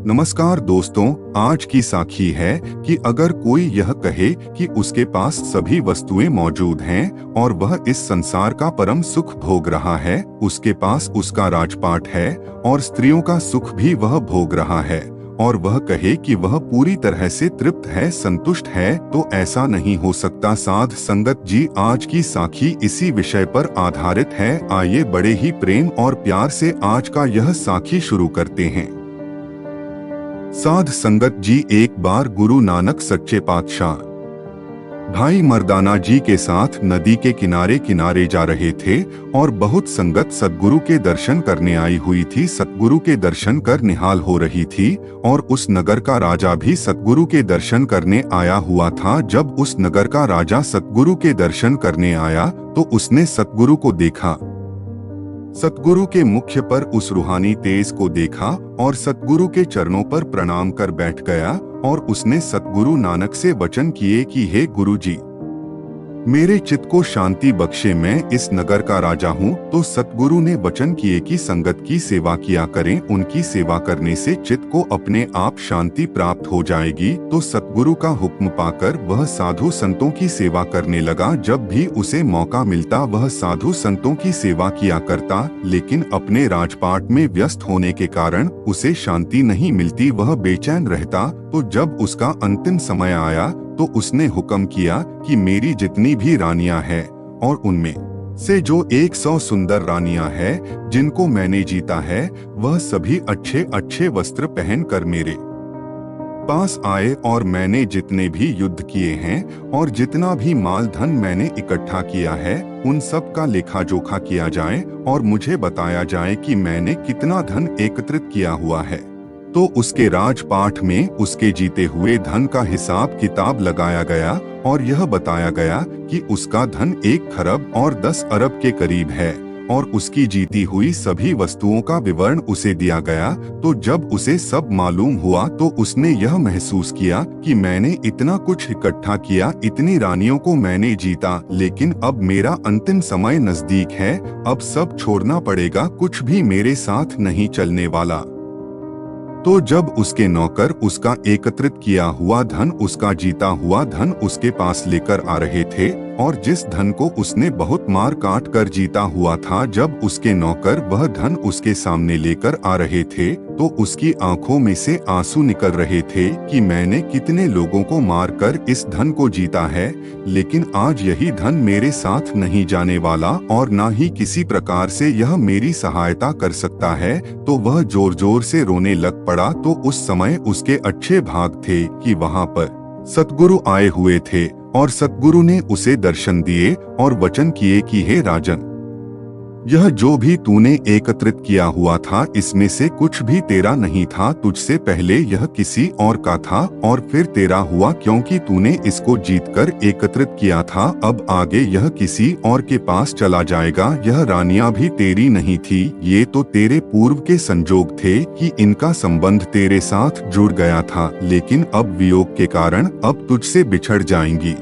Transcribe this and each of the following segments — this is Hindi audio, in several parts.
नमस्कार दोस्तों, आज की साखी है कि अगर कोई यह कहे कि उसके पास सभी वस्तुएं मौजूद हैं और वह इस संसार का परम सुख भोग रहा है, उसके पास उसका राजपाट है और स्त्रियों का सुख भी वह भोग रहा है, और वह कहे कि वह पूरी तरह से तृप्त है, संतुष्ट है, तो ऐसा नहीं हो सकता। साध संगत जी, आज की साखी इसी विषय पर आधारित है। आइए बड़े ही प्रेम और प्यार से आज का यह साखी शुरू करते हैं। साध संगत जी, एक बार गुरु नानक सच्चे पातशाह भाई मर्दाना जी के साथ नदी के किनारे किनारे जा रहे थे और बहुत संगत सतगुरु के दर्शन करने आई हुई थी। सतगुरु के दर्शन कर निहाल हो रही थी और उस नगर का राजा भी सतगुरु के दर्शन करने आया हुआ था। जब उस नगर का राजा सतगुरु के दर्शन करने आया तो उसने सतगुरु को देखा, सतगुरु के मुख पर उस रूहानी तेज को देखा और सतगुरु के चरणों पर प्रणाम कर बैठ गया। और उसने सतगुरु नानक से वचन किए कि हे गुरु जी, मेरे चित्त को शांति बख्शे, मैं इस नगर का राजा हूँ। तो सतगुरु ने वचन किए कि संगत की सेवा किया करें, उनकी सेवा करने से चित्त को अपने आप शांति प्राप्त हो जाएगी। तो सतगुरु का हुक्म पाकर वह साधु संतों की सेवा करने लगा। जब भी उसे मौका मिलता वह साधु संतों की सेवा किया करता, लेकिन अपने राजपाट में व्यस्त होने के कारण उसे शांति नहीं मिलती, वह बेचैन रहता। तो जब उसका अंतिम समय आया तो उसने हुक्म किया कि मेरी जितनी भी रानियां हैं और उनमें से जो 100 सुंदर रानियां हैं जिनको मैंने जीता है, वह सभी अच्छे अच्छे वस्त्र पहनकर मेरे पास आए और मैंने जितने भी युद्ध किए हैं और जितना भी माल धन मैंने इकट्ठा किया है, उन सब का लेखा जोखा किया जाए और मुझे बताया जाए कि मैंने कितना धन एकत्रित किया हुआ है। तो उसके राजपाठ में उसके जीते हुए धन का हिसाब किताब लगाया गया और यह बताया गया कि उसका धन 1 खरब और 10 अरब के करीब है और उसकी जीती हुई सभी वस्तुओं का विवरण उसे दिया गया। तो जब उसे सब मालूम हुआ तो उसने यह महसूस किया कि मैंने इतना कुछ इकट्ठा किया, इतनी रानियों को मैंने जीता, लेकिन अब मेरा अंतिम समय नजदीक है, अब सब छोड़ना पड़ेगा, कुछ भी मेरे साथ नहीं चलने वाला। तो जब उसके नौकर उसका एकत्रित किया हुआ धन, उसका जीता हुआ धन उसके पास लेकर आ रहे थे और जिस धन को उसने बहुत मार काट कर जीता हुआ था, जब उसके नौकर वह धन उसके सामने लेकर आ रहे थे तो उसकी आंखों में से आंसू निकल रहे थे कि मैंने कितने लोगों को मारकर इस धन को जीता है, लेकिन आज यही धन मेरे साथ नहीं जाने वाला और ना ही किसी प्रकार से यह मेरी सहायता कर सकता है। तो वह जोर जोर से रोने लग पड़ा। तो उस समय उसके अच्छे भाग थे कि वहां पर सतगुरु आए हुए थे और सतगुरु ने उसे दर्शन दिए और वचन किए कि हे राजन, यह जो भी तूने एकत्रित किया हुआ था इसमें से कुछ भी तेरा नहीं था, तुझसे पहले यह किसी और का था और फिर तेरा हुआ, क्योंकि तूने इसको जीतकर एकत्रित किया था। अब आगे यह किसी और के पास चला जाएगा। यह रानियां भी तेरी नहीं थी, ये तो तेरे पूर्व के संजोग थे कि इनका संबंध तेरे साथ जुड़ गया था, लेकिन अब वियोग के कारण अब तुझसे बिछड़ जाएंगी।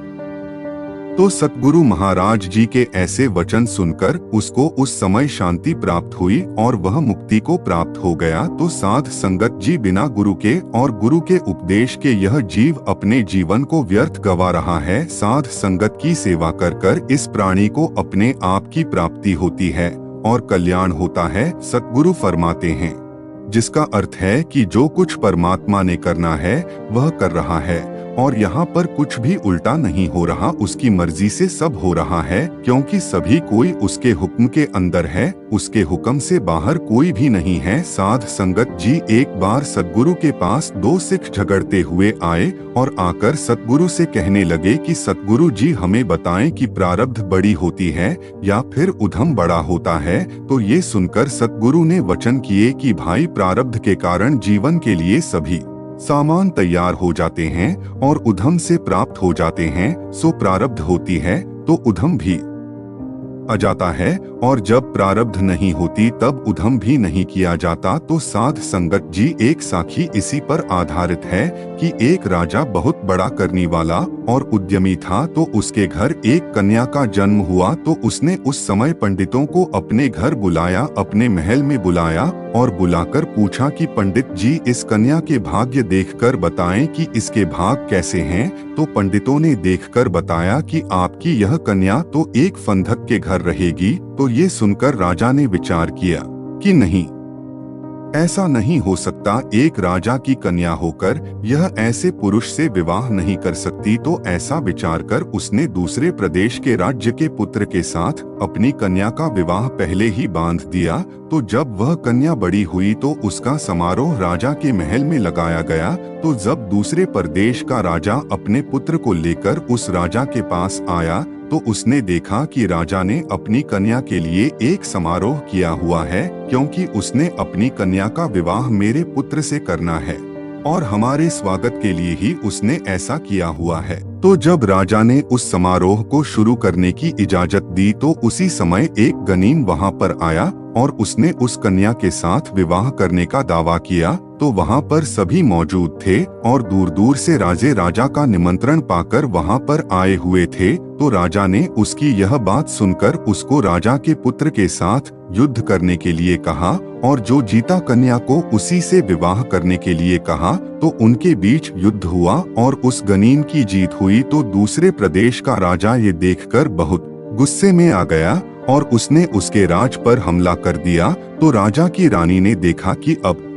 तो सतगुरु महाराज जी के ऐसे वचन सुनकर उसको उस समय शांति प्राप्त हुई और वह मुक्ति को प्राप्त हो गया। तो साध संगत जी, बिना गुरु के और गुरु के उपदेश के यह जीव अपने जीवन को व्यर्थ गवा रहा है। साध संगत की सेवा कर कर इस प्राणी को अपने आप की प्राप्ति होती है और कल्याण होता है। सतगुरु फरमाते हैं, जिसका अर्थ है कि जो कुछ परमात्मा ने करना है वह कर रहा है और यहाँ पर कुछ भी उल्टा नहीं हो रहा, उसकी मर्जी से सब हो रहा है, क्योंकि सभी कोई उसके हुक्म के अंदर है, उसके हुक्म से बाहर कोई भी नहीं है। साध संगत जी, एक बार सतगुरु के पास 2 सिख झगड़ते हुए आए और आकर सतगुरु से कहने लगे कि सतगुरु जी, हमें बताएं कि प्रारब्ध बड़ी होती है या फिर उधम बड़ा होता है। तो ये सुनकर सतगुरु ने वचन किए कि भाई, प्रारब्ध के कारण जीवन के लिए सभी सामान तैयार हो जाते हैं और उधम से प्राप्त हो जाते हैं, सो प्रारब्ध होती है तो उधम भी आ जाता है, और जब प्रारब्ध नहीं होती तब उधम भी नहीं किया जाता। तो साध संगत जी, एक साखी इसी पर आधारित है कि एक राजा बहुत बड़ा करने वाला और उद्यमी था तो उसके घर एक कन्या का जन्म हुआ तो उसने उस समय पंडितों को अपने घर बुलाया, अपने महल में बुलाया और बुलाकर पूछा कि पंडित जी इस कन्या के भाग्य देखकर बताएं कि इसके भाग कैसे हैं। तो पंडितों ने देखकर बताया कि आपकी यह कन्या तो एक फंदक के घर रहेगी। तो ये सुनकर राजा ने विचार किया कि नहीं, ऐसा नहीं हो सकता, एक राजा की कन्या होकर यह ऐसे पुरुष से विवाह नहीं कर सकती। तो ऐसा विचार कर उसने दूसरे प्रदेश के राज्य के पुत्र के साथ अपनी कन्या का विवाह पहले ही बांध दिया। तो जब वह कन्या बड़ी हुई तो उसका समारोह राजा के महल में लगाया गया। तो जब दूसरे प्रदेश का राजा अपने पुत्र को लेकर उस राजा के पास आया तो उसने देखा कि राजा ने अपनी कन्या के लिए एक समारोह किया हुआ है, क्योंकि उसने अपनी कन्या का विवाह मेरे पुत्र से करना है और हमारे स्वागत के लिए ही उसने ऐसा किया हुआ है। तो जब राजा ने उस समारोह को शुरू करने की इजाजत दी तो उसी समय एक गनीम वहां पर आया और उसने उस कन्या के साथ विवाह करने का दावा किया। तो वहां पर सभी मौजूद थे और दूर दूर से राजा का निमंत्रण पाकर वहां पर आए हुए थे। तो राजा ने उसकी यह बात सुनकर उसको राजा के पुत्र के साथ युद्ध करने के लिए कहा और जो जीता कन्या को उसी से विवाह करने के लिए कहा। तो उनके बीच युद्ध हुआ और उस गनीम की जीत हुई। तो दूसरे प्रदेश का राजा ये देखकर बहुत गुस्से में आ गया और उसने उसके राज पर हमला कर दिया। तो राजा की रानी ने देखा कि अब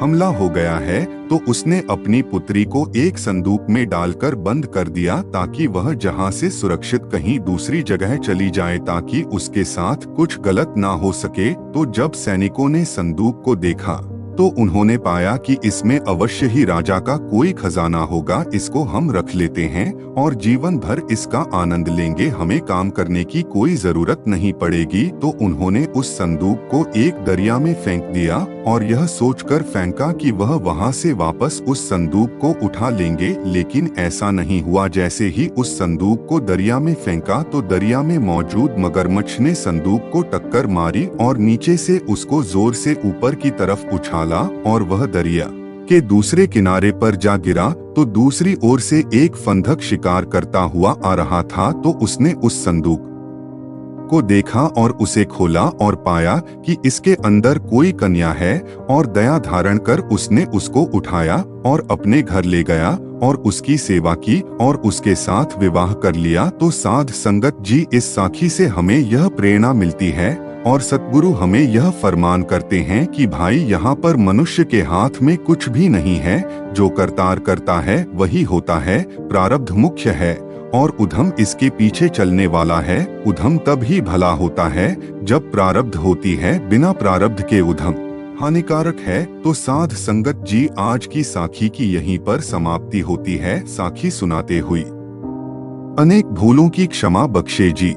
हमला हो गया है तो उसने अपनी पुत्री को एक संदूक में डालकर बंद कर दिया ताकि वह जहां से सुरक्षित कहीं दूसरी जगह चली जाए ताकि उसके साथ कुछ गलत ना हो सके। तो जब सैनिकों ने संदूक को देखा तो उन्होंने पाया कि इसमें अवश्य ही राजा का कोई खजाना होगा, इसको हम रख लेते हैं और जीवन भर इसका आनंद लेंगे, हमें काम करने की कोई जरूरत नहीं पड़ेगी। तो उन्होंने उस संदूक को एक दरिया में फेंक दिया और यह सोचकर फेंका कि वह वहां से वापस उस संदूक को उठा लेंगे, लेकिन ऐसा नहीं हुआ। जैसे ही उस संदूक को दरिया में फेंका तो दरिया में मौजूद मगरमच्छ ने संदूक को टक्कर मारी और नीचे से उसको जोर से ऊपर की तरफ उछाला और वह दरिया के दूसरे किनारे पर जा गिरा। तो दूसरी ओर से एक फंदक शिकार करता हुआ आ रहा था। तो उसने उस संदूक को देखा और उसे खोला और पाया कि इसके अंदर कोई कन्या है और दया धारण कर उसने उसको उठाया और अपने घर ले गया और उसकी सेवा की और उसके साथ विवाह कर लिया। तो साध संगत जी, इस साखी से हमें यह प्रेरणा मिलती है और सतगुरु हमें यह फरमान करते हैं कि भाई यहाँ पर मनुष्य के हाथ में कुछ भी नहीं है, जो करतार करता है वही होता है। प्रारब्ध मुख्य है और उधम इसके पीछे चलने वाला है। उधम तब ही भला होता है जब प्रारब्ध होती है, बिना प्रारब्ध के उधम हानिकारक है। तो साध संगत जी, आज की साखी की यहीं पर समाप्ति होती है। साखी सुनाते हुई अनेक भूलों की क्षमा बख्शे जी।